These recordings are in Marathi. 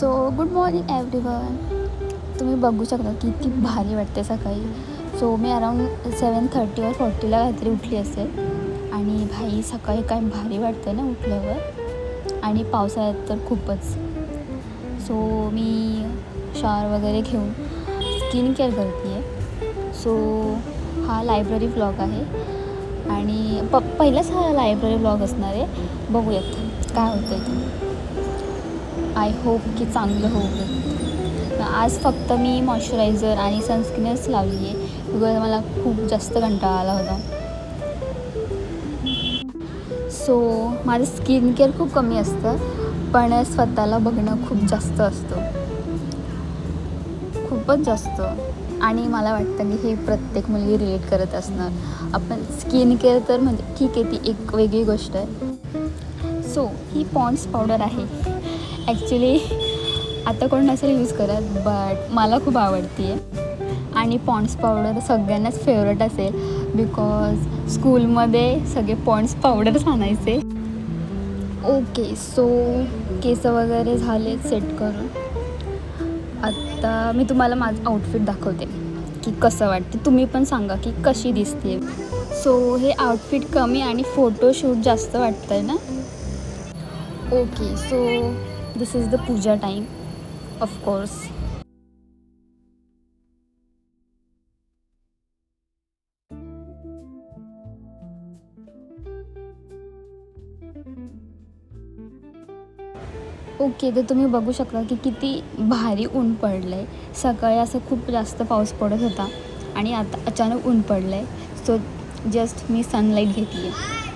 So good morning everyone. तुम्ही बघू शकता किती भारी वाटते सकाळी. सो मी अराऊंड 7:30 or 40ला काहीतरी उठली असेल. आणि भाई सकाळी काय भारी वाटतं ना उठल्यावर, आणि पावसाळ्यात तर खूपच. सो मी शॉवर वगैरे घेऊन स्किन केअर करते आहे. सो हा लायब्ररी व्लॉग आहे आणि पहिलाच हा लायब्ररी व्लॉग असणार आहे. बघूयात काय होतं आहे. आय होप की चांगलं होईल. आज फक्त मी मॉइश्चरायझर आणि सनस्क्रीनच लावली आहे बिकॉज मला खूप जास्त कंटाळा आला होता. सो माझं स्किन केअर खूप कमी असतं, पण स्वतःला बघणं खूप जास्त असतं, खूपच जास्त. आणि मला वाटतं की हे प्रत्येक मुलगी रिलेट करत असणार. आपण स्किन केअर तर म्हणजे ठीक आहे, ती एक वेगळी गोष्ट आहे. सो ही पॉन्ड्स पावडर आहे. ॲक्च्युली आता कोण नसेल यूज करत, बट मला खूप आवडते आहे. आणि पॉन्ड्स पावडर सगळ्यांनाच फेवरेट असेल बिकॉज स्कूलमध्ये सगळे पॉन्ड्स पावडरच आणायचे. ओके, सो केस वगैरे झाले सेट करून. आता मी तुम्हाला माझं आउटफिट दाखवते की कसं वाटते. तुम्ही पण सांगा की कशी दिसते. सो हे आउटफिट कमी आणि फोटोशूट जास्त वाटतं आहे ना. Okay, so this is the puja time of course. Okay, तर तुम्ही बघू शकता की किती भारी ऊन पडलं आहे. सकाळी असं खूप जास्त पाऊस पडत होता आणि आता अचानक ऊन पडलं आहे. सो जस्ट मी सनलाईट घेतली आहे.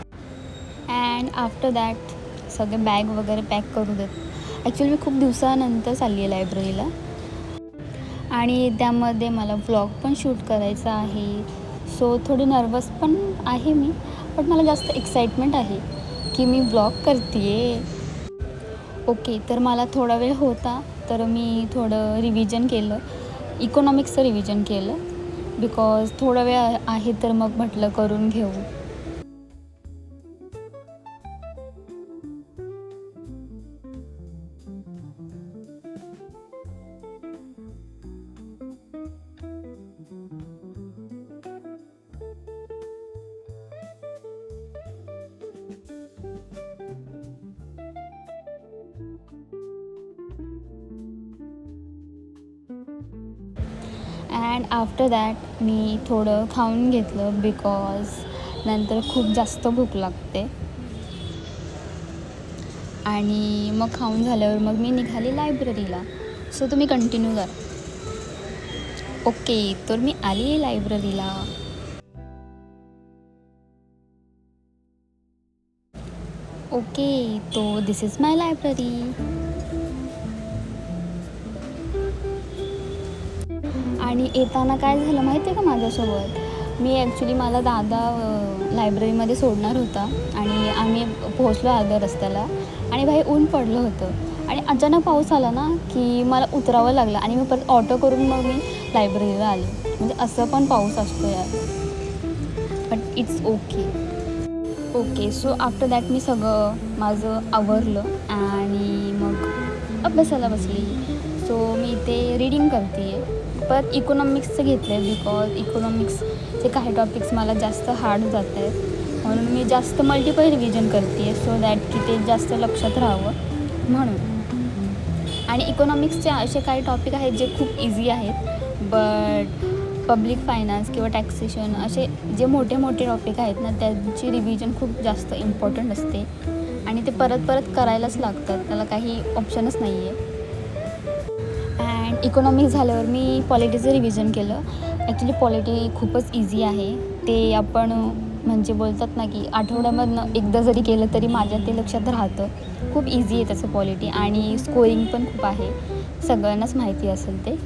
अँड आफ्टर दॅट सगळे बॅग वगैरे पॅक करू देत. ॲक्च्युली मी खूप दिवसानंतर चालली आहे लायब्ररीला आणि त्यामध्ये मला व्लॉग पण शूट करायचा आहे. सो थोडी नर्वस पण आहे मी, बट मला जास्त एक्साइटमेंट आहे की मी व्लॉग करते आहे. ओके, तर मला थोडा वेळ होता तर मी थोडं रिव्हिजन केलं, इकॉनॉमिक्सचं रिव्हिजन केलं बिकॉज थोडा वेळ आहे तर मग म्हटलं करून घेऊ. अँड आफ्टर दॅट मी थोडं खाऊन घेतलं बिकॉज नंतर खूप जास्त भूक लागते. आणि मग खाऊन झाल्यावर मग मी निघाली लायब्ररीला. सो तुम्ही कंटिन्यू करा. ओके, तर मी आली आहे लायब्ररीला. ओके, तो दिस इज माय लायब्ररी. आणि येताना काय झालं माहिती आहे का माझ्यासोबत. मी ॲक्च्युली मला दादा लायब्ररीमध्ये सोडणार होता आणि आम्ही पोहोचलो अर्ध्या रस्त्याला आणि भाई ऊन पडलं होतं आणि अचानक पाऊस आला ना की मला उतरावं लागलं आणि मी परत ऑटो करून मग मी लायब्ररीला आले. म्हणजे असं पण पाऊस असतो यार, but it's okay. Okay, so after that मी सगळं माझं आवरलं आणि मग अभ्यासाला बसली. सो मी इथे रीडिंग करते आहे. परत इकॉनॉमिक्सचं घेतलं आहे बिकॉज इकॉनॉमिक्सचे काही टॉपिक्स मला जास्त हार्ड जात आहेत, म्हणून मी जास्त मल्टिपल रिव्हिजन करते आहे सो दॅट की ते जास्त लक्षात राहावं म्हणून. आणि इकॉनॉमिक्सचे असे काही टॉपिक आहेत जे खूप इझी आहेत, बट पब्लिक फायनान्स किंवा टॅक्सेशन असे जे मोठे मोठे टॉपिक आहेत ना त्यांची रिव्हिजन खूप जास्त इम्पॉर्टंट असते आणि ते परत परत करायलाच लागतात, त्याला काही ऑप्शनच नाही आहे. अँड इकॉनॉमिक्स झाल्यावर मी पॉलिटीचं रिव्हिजन केलं. ॲक्च्युली पॉलिटी खूपच इझी आहे. ते आपण म्हणजे बोलतात ना की आठवड्यामधनं एकदा जरी केलं तरी माझ्या ते लक्षात राहतं. खूप इझी आहे त्याचं पॉलिटी आणि स्कोरिंग पण खूप आहे, सगळ्यांनाच माहिती असेल ते.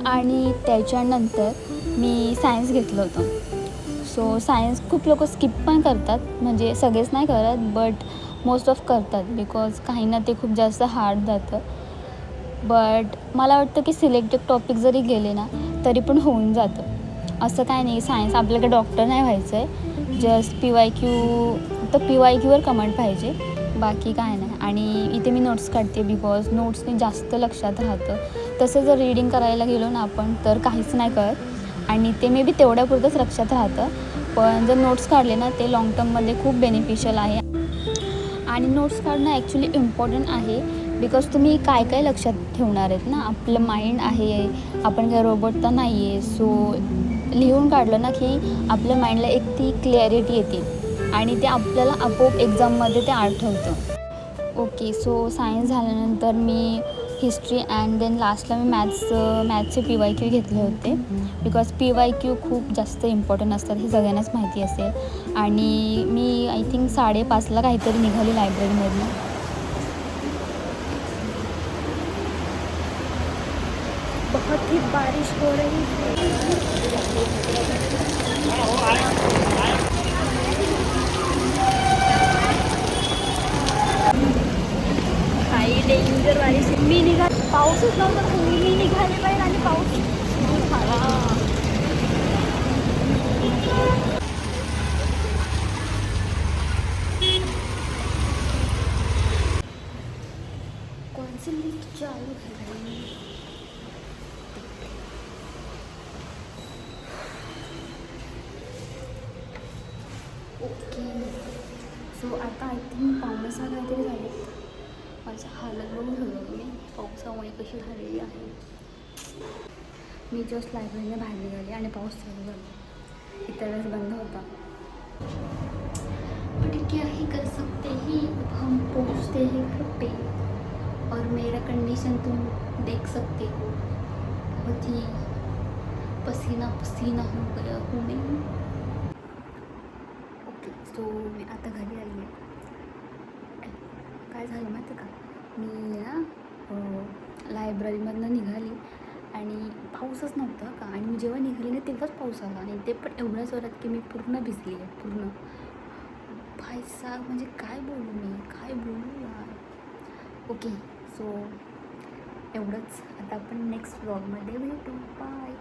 आणि त्याच्यानंतर मी सायन्स घेतलं होतं. सो सायन्स खूप लोक स्किप पण करतात, म्हणजे सगळेच नाही करत बट मोस्ट ऑफ करतात बिकॉज काहींना ते खूप जास्त हार्ड जातं. बट मला वाटतं की सिलेक्टेड टॉपिक जरी गेले ना तरी पण होऊन जातं. असं काय नाही, सायन्स आपल्याकडे डॉक्टर नाही व्हायचं आहे, जस्ट PYQ फक्त PYQवर कमेंट पाहिजे बाकी काय नाही. आणि इथे मी नोट्स काढते बिकॉज नोट्सने जास्त लक्षात राहतं. तसं जर रीडिंग करायला गेलो ना आपण तर काहीच नाही कळत आणि ते मे बी तेवढ्यापुरतंच लक्षात राहतं. पण जर नोट्स काढले ना ते लाँग टर्ममध्ये खूप बेनिफिशियल आहे. आणि नोट्स काढणं ॲक्च्युली इम्पॉर्टंट आहे बिकॉज तुम्ही काय काय लक्षात ठेवणार आहेत ना. आपलं माइंड आहे, आपण काय रोबोट तर नाही आहे. सो लिहून काढलं ना की आपल्या माइंडला एक ती क्लॅरिटी येते आणि ते आपल्याला आपोआप एक्झाममध्ये ते आठवतं. ओके, सो सायन्स झाल्यानंतर मी हिस्ट्री अँड देन लास्टला मी मॅथ्सचे PYQ घेतले होते बिकॉज PYQ खूप जास्त इम्पॉर्टंट असतात, हे सगळ्यांनाच माहिती असेल. आणि मी आय थिंक 5:30ला काहीतरी निघाली लायब्ररीमधनं. बहुत ही बारिश हो रही काही डेंजर बारिश. मी पाऊसच नव्हता, मी निघाले बाहेर आणि पाऊस सुरू झाला. कौन-सी लिफ्ट चालू है? ओके, सो आता आय थिंक 5:45 काहीतरी झाले. माझ्या हालत बघून ठेवलं मी पावसामुळे कशी झालेली आहे. मी जस्ट लायब्ररीने बाहेर निघाली आणि पाऊस चालू झाला. इतर वेळेस बंद होता. बट क्या ही कर सकते ही, हम पहुँचते ही घर पे और मेरा कंडीशन तुम देख सकते हो. बहुत ही पसीना पसीना हो गया हूँ मैं. ओके, सो मी आता घरी आली आहे. काय झालं माहिती का, मी ना लायब्ररीमधनं निघाली आणि पाऊसच नव्हता का. आणि मी जेव्हा निघाली ना तेव्हाच पाऊस आला आणि ते पण एवढ्या जोरात की मी पूर्ण भिजली आहे पूर्ण. भाई साहब, म्हणजे काय बोलू यार. ओके, सो एवढंच. आता आपण नेक्स्ट व्लॉगमध्ये भेटू. बाय.